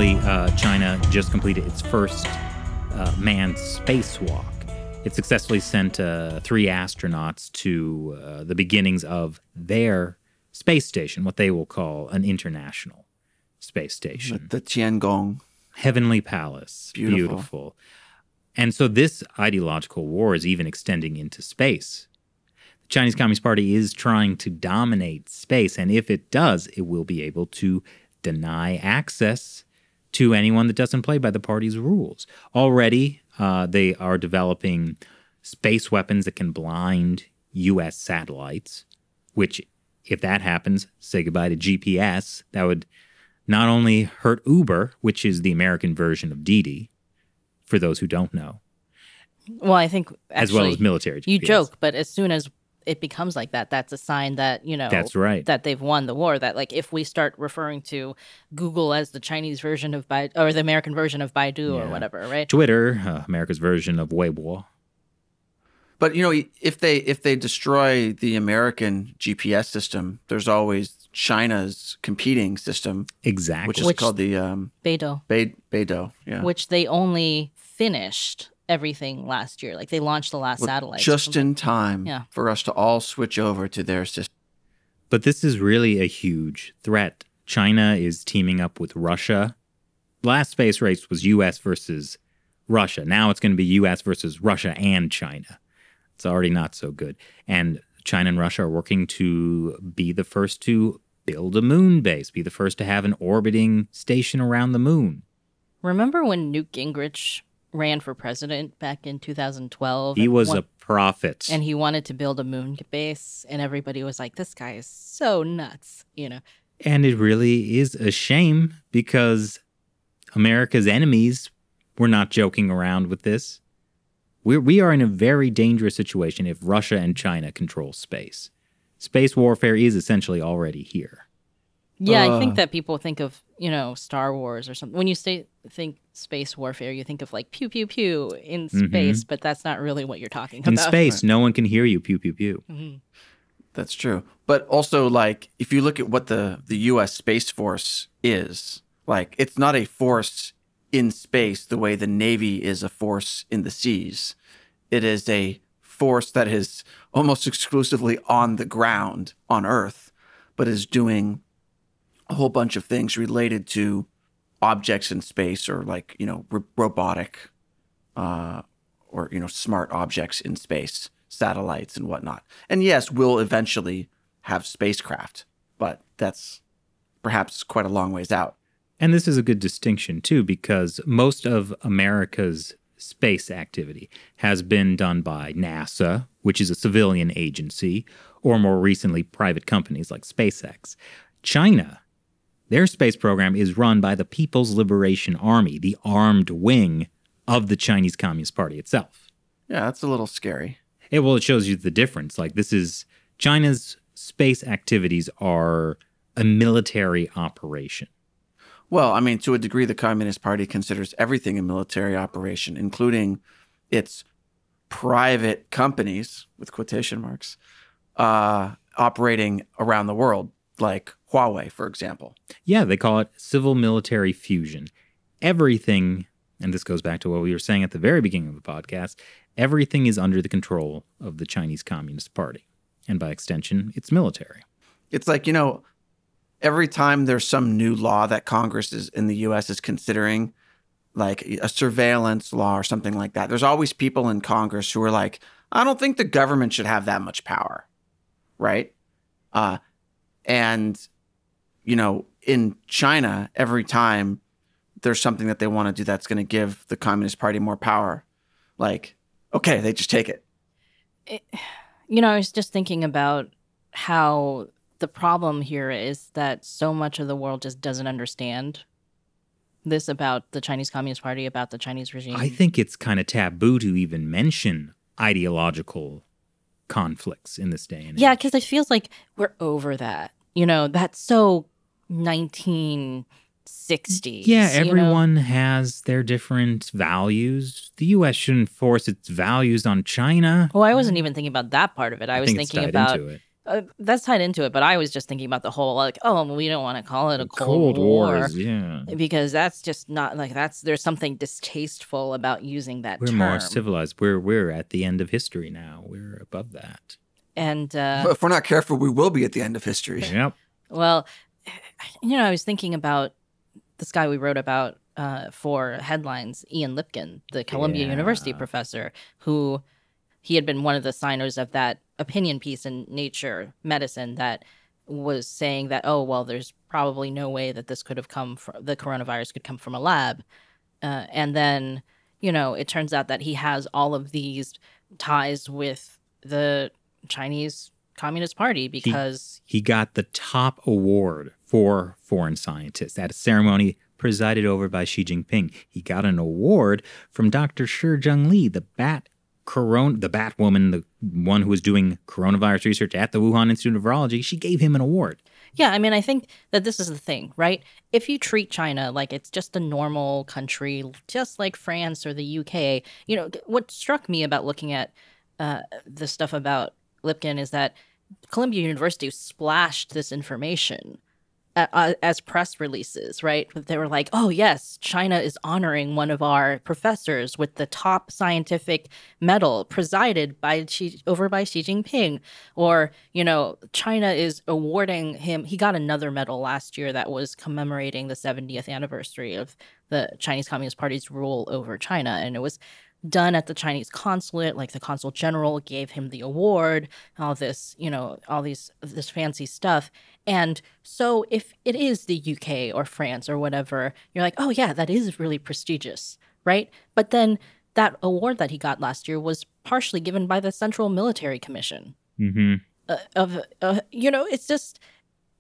Additionally, China just completed its first manned spacewalk. It successfully sent 3 astronauts to the beginnings of their space station, what they will call an international space station. The Tiangong. Heavenly Palace. Beautiful. And so this ideological war is even extending into space. The Chinese Communist Party is trying to dominate space, and if it does, it will be able to deny access to anyone that doesn't play by the party's rules. Already, they are developing space weapons that can blind U.S. satellites, which, if that happens, say goodbye to GPS. That would not only hurt Uber, which is the American version of Didi, for those who don't know. Well, I think actually, as well as military GPS. You joke, but as soon as it becomes like that, that's a sign that, that's right, that they've won the war. That, like, if we start referring to Google as the Chinese version of Baidu, or the American version of Baidu, or whatever, right? Twitter, America's version of Weibo. But if they destroy the American GPS system, there's always China's competing system, exactly, which is called the Beidou. Beidou, yeah. Which they only finished everything last year. Like, they launched the last satellite just in time for us to all switch over to their system. But this is really a huge threat. China is teaming up with Russia. Last space race was U.S. versus Russia. Now it's going to be U.S. versus Russia and China. It's already not so good. And China and Russia are working to be the first to build a moon base, be the first to have an orbiting station around the moon. Remember when Newt Gingrich ran for president back in 2012? He was a prophet. And he wanted to build a moon base, and everybody was like, this guy is so nuts, And it really is a shame, because America's enemies were not joking around with this. We are in a very dangerous situation if Russia and China control space. Space warfare is essentially already here. Yeah, I think that people think of, Star Wars or something. When you think space warfare, you think of, like, pew, pew, pew in space, but that's not really what you're talking about. In space, no one can hear you, pew, pew, pew. Mm-hmm. That's true. But also, like, if you look at what the U.S. Space Force is, like, it's not a force in space the way the Navy is a force in the seas. It is a force that is almost exclusively on the ground on Earth, but is doing a whole bunch of things related to objects in space, or, like, robotic or, smart objects in space, satellites and whatnot. And yes, we'll eventually have spacecraft, but that's perhaps quite a long ways out. And this is a good distinction, too, because most of America's space activity has been done by NASA, which is a civilian agency, or more recently, private companies like SpaceX. China, their space program is run by the People's Liberation Army, the armed wing of the Chinese Communist Party itself. Yeah, that's a little scary. It shows you the difference. Like, this is China's space activities are a military operation. Well, I mean, to a degree, the Communist Party considers everything a military operation, including its private companies, with quotation marks, operating around the world, like Huawei, for example. Yeah, they call it civil-military fusion. Everything, and this goes back to what we were saying at the very beginning of the podcast, everything is under the control of the Chinese Communist Party. And by extension, it's military. It's like, every time there's some new law that Congress in the U.S. is considering, like a surveillance law or something like that, there's always people in Congress who are like, I don't think the government should have that much power, right? And, in China, every time there's something that they want to do that's going to give the Communist Party more power, like, okay, they just take it. I was just thinking about how the problem here is that so much of the world just doesn't understand this about the Chinese Communist Party, about the Chinese regime. I think it's kind of taboo to even mention ideological conflicts in this day and age. Yeah, because it feels like we're over that. That's so 1960s. Yeah, everyone has their different values. The U.S. shouldn't force its values on China. Well, I wasn't even thinking about that part of it. I was thinking about That's tied into it, but I was just thinking about the whole, like, oh, we don't want to call it a Cold War. Wars, yeah. Because that's just not, like, there's something distasteful about using that We're term. more civilized. We're at the end of history now. We're above that. And if we're not careful, we will be at the end of history. Yep. Well, I was thinking about this guy we wrote about for headlines, Ian Lipkin, the Columbia University professor, who he had been one of the signers of that opinion piece in Nature Medicine that was saying that, oh, well, there's probably no way that this could have come from, the coronavirus could come from a lab. And then, it turns out that he has all of these ties with the Chinese Communist Party because he got the top award for foreign scientists at a ceremony presided over by Xi Jinping. He got an award from Dr. Shi Zhengli, the bat woman, the one who was doing coronavirus research at the Wuhan Institute of Virology. She gave him an award. Yeah, I mean, I think that this is the thing, right? If you treat China like it's just a normal country, just like France or the UK, what struck me about looking at the stuff about Lipkin is that Columbia University splashed this information as press releases, right? They were like, oh, yes, China is honoring one of our professors with the top scientific medal presided over by Xi Jinping. Or, China is awarding him, he got another medal last year that was commemorating the 70th anniversary of the Chinese Communist Party's rule over China. And it was done at the Chinese consulate, like the consul general gave him the award, all this, this fancy stuff. And so if it is the UK or France or whatever, you're like, oh yeah, that is really prestigious, right? But then that award that he got last year was partially given by the Central Military Commission. Mm-hmm. It's just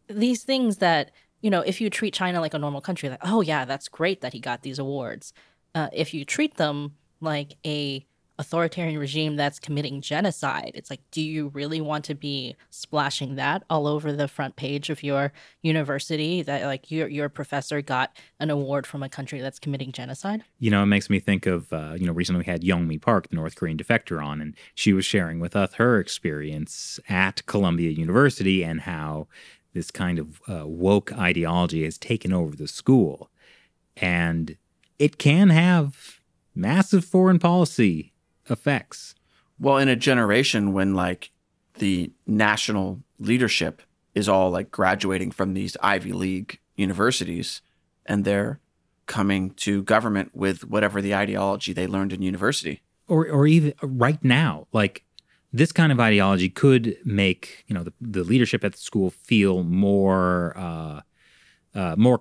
these things that, if you treat China like a normal country, like, oh yeah, that's great that he got these awards. If you treat them like a authoritarian regime that's committing genocide, it's like, do you really want to be splashing that all over the front page of your university, that like your professor got an award from a country that's committing genocide? It makes me think of recently we had Youngmi Park, the North Korean defector, on, and she was sharing with us her experience at Columbia University and how this kind of woke ideology has taken over the school, and it can have massive foreign policy effects. Well, in a generation when like the national leadership is all like graduating from these Ivy League universities and they're coming to government with whatever the ideology they learned in university. Or even right now, like this kind of ideology could make, the leadership at the school feel more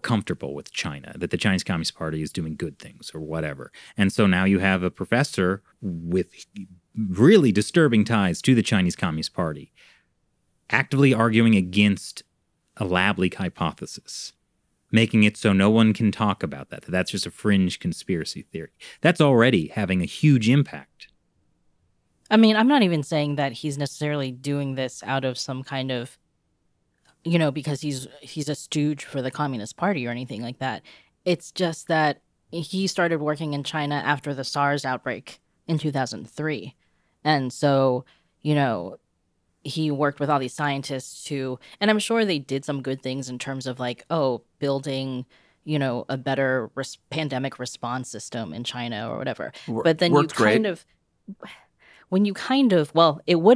comfortable with China, that the Chinese Communist Party is doing good things or whatever. And so now you have a professor with really disturbing ties to the Chinese Communist Party actively arguing against a lab leak hypothesis, making it so no one can talk about that that's just a fringe conspiracy theory. That's already having a huge impact. I mean, I'm not even saying that he's necessarily doing this out of some kind of because he's a stooge for the Communist Party or anything like that. It's just that he started working in China after the SARS outbreak in 2003. And so, he worked with all these scientists and I'm sure they did some good things in terms of like, building, a better pandemic response system in China or whatever. But then it would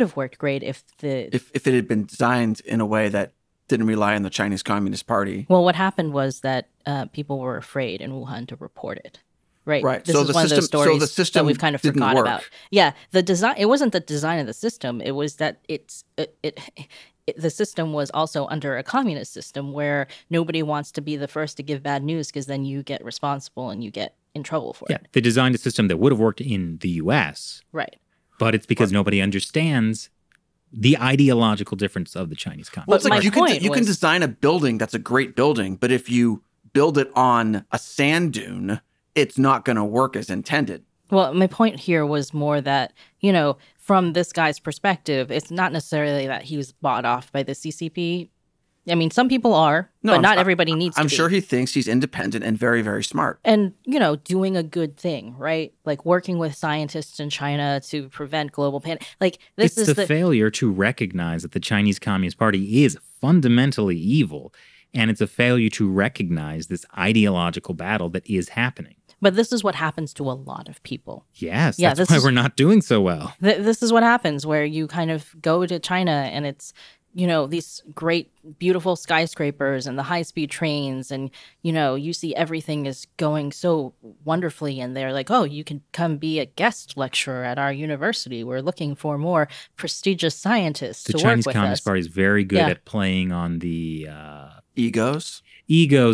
have worked great if it had been designed in a way that didn't rely on the Chinese Communist Party. Well, what happened was that people were afraid in Wuhan to report it. Right. This is one of those stories that we've kind of forgot about. Yeah, the design. It wasn't the design of the system. It was that the system was also under a communist system where nobody wants to be the first to give bad news because then you get responsible and you get in trouble for it. Yeah, they designed a system that would have worked in the U.S. Right. But it's because nobody understands the ideological difference of the Chinese Communist. Well, it's like you can design a building that's a great building, but if you build it on a sand dune, it's not going to work as intended. Well, my point here was more that, from this guy's perspective, it's not necessarily that he was bought off by the CCP I mean, some people are, but not everybody needs to be. I'm sure he thinks he's independent and very, very smart. And, doing a good thing, right? Like working with scientists in China to prevent global panic. Like this is the failure to recognize that the Chinese Communist Party is fundamentally evil. And it's a failure to recognize this ideological battle that is happening. But this is what happens to a lot of people. Yes, that's why we're not doing so well. This is what happens where you kind of go to China and it's, these great, beautiful skyscrapers and the high-speed trains and, you see everything is going so wonderfully and they're like, oh, you can come be a guest lecturer at our university. We're looking for more prestigious scientists to work with us. The Chinese Communist Party is very good at playing on the... Egos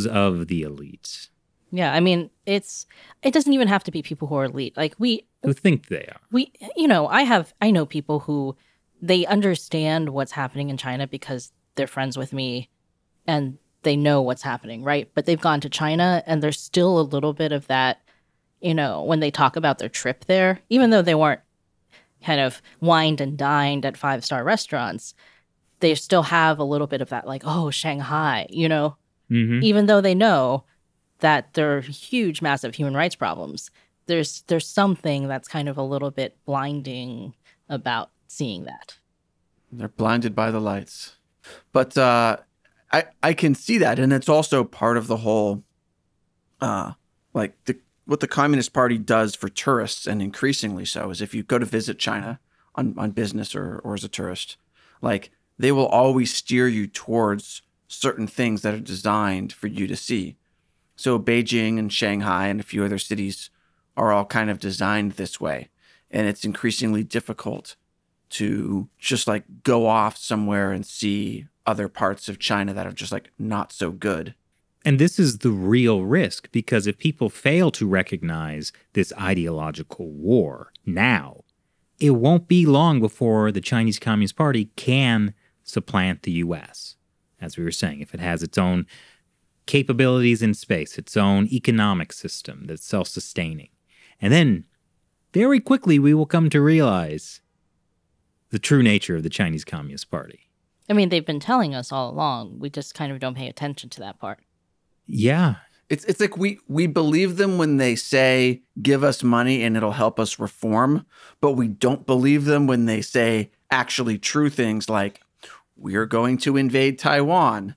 of the elite. Yeah, I mean, it doesn't even have to be people who are elite. Like who think they are. I know people who they understand what's happening in China because they're friends with me and they know what's happening, right? But they've gone to China and there's still a little bit of that, when they talk about their trip there, even though they weren't kind of wined and dined at 5-star restaurants, they still have a little bit of that, like, oh, Shanghai, even though they know that there are huge, massive human rights problems. There's something that's kind of a little bit blinding about seeing that. They're blinded by the lights. But I can see that. And it's also part of the whole, what the Communist Party does for tourists, and increasingly so, is if you go to visit China on business or as a tourist, like, they will always steer you towards certain things that are designed for you to see. So Beijing and Shanghai and a few other cities are all kind of designed this way. And it's increasingly difficult to just like go off somewhere and see other parts of China that are just like not so good. And this is the real risk, because if people fail to recognize this ideological war now, it won't be long before the Chinese Communist Party can supplant the U.S. As we were saying, if it has its own capabilities in space, its own economic system that's self-sustaining. And then, very quickly, we will come to realize the true nature of the Chinese Communist Party. I mean, they've been telling us all along. We just kind of don't pay attention to that part. Yeah. It's like we believe them when they say, give us money and it'll help us reform. But we don't believe them when they say actually true things like, we are going to invade Taiwan.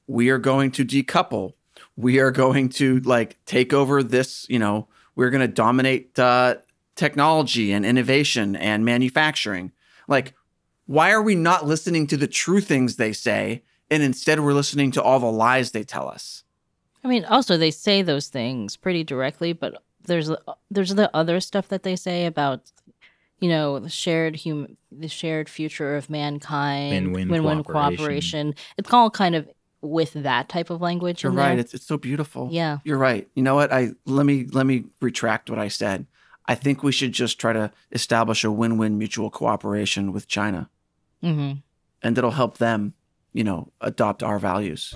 We are going to decouple. We are going to take over this, we're going to dominate technology and innovation and manufacturing. Like, why are we not listening to the true things they say, and instead we're listening to all the lies they tell us? I mean, also they say those things pretty directly, but there's the other stuff that they say about, the shared future of mankind, win-win cooperation. It's all kind of with that type of language. You're right. It's so beautiful. Yeah, you're right. You know what? Let me retract what I said. I think we should just try to establish a win-win mutual cooperation with China, and it'll help them, adopt our values.